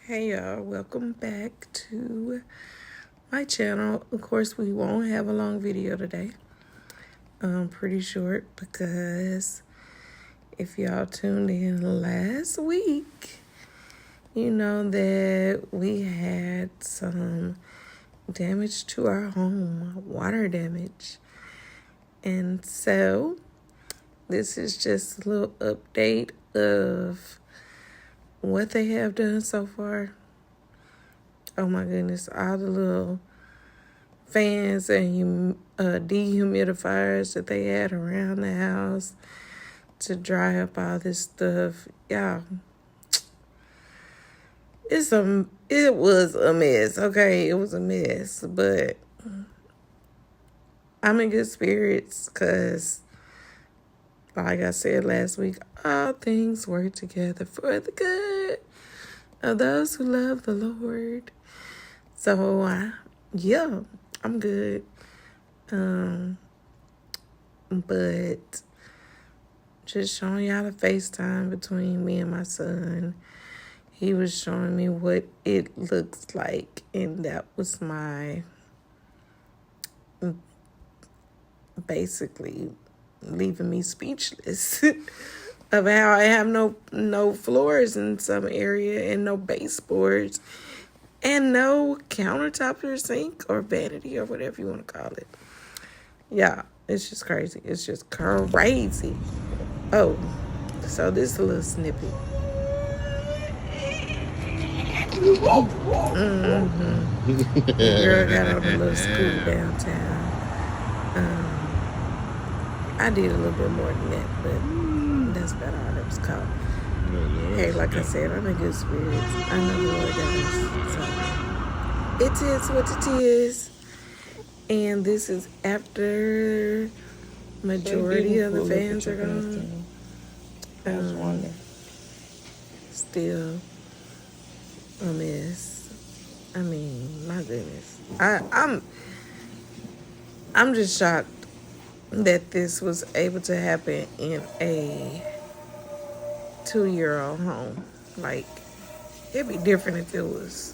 Hey y'all, welcome back to my channel. Of course, we won't have a long video today. Pretty short because if y'all tuned in last week, you know that we had some damage to our home, water damage. And so this is just a little update of what they have done so far. Oh my goodness, all the little fans and dehumidifiers that they had around the house to dry up all this stuff. Y'all, it was a mess, okay? It was a mess, but I'm in good spirits because, like I said last week, all things work together for the good of those who love the Lord. So, yeah, I'm good. But just showing y'all the FaceTime between me and my son. He was showing me what it looks like, and that was my basically leaving me speechless of how I have no floors in some area and no baseboards and no countertop or sink or vanity or whatever you want to call it. Yeah, it's just crazy. It's just crazy. Oh, so this is a little snippet. The girl got on a little scooter downtown. I did a little bit more than that, but that's about all that was called. Hey, like I said, I'm in good spirits. I know the Lord got us. So it is what it is. And this is after majority of the fans are gone. Still a mess. I mean, my goodness. I'm just shocked that this was able to happen in a 2-year-old home. Like, it'd be different if it was.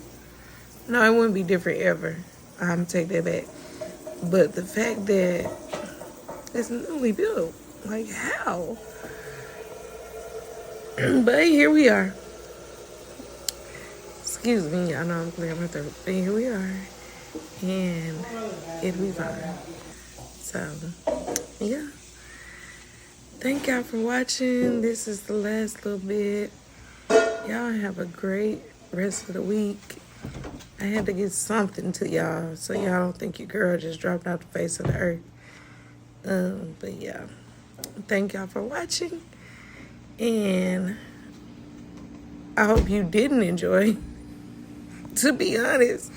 No, it wouldn't be different ever. I'm take that back. But the fact that it's newly built, like how? But here we are. Excuse me, I know I'm clearing my throat. But here we are. And it'll be fine. So, yeah. Thank y'all for watching. This is the last little bit. Y'all have a great rest of the week. I had to get something to y'all so y'all don't think your girl just dropped out the face of the earth. But yeah, thank y'all for watching. And I hope you didn't enjoy, to be honest.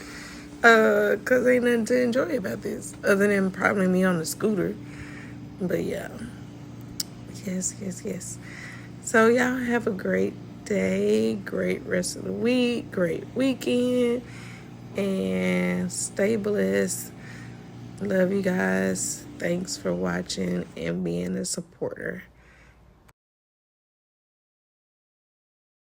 Because ain't nothing to enjoy about this other than probably me on the scooter. But yeah. Yes. So y'all have a great day, great rest of the week, great weekend, and stay blessed. Love you guys. Thanks for watching and being a supporter.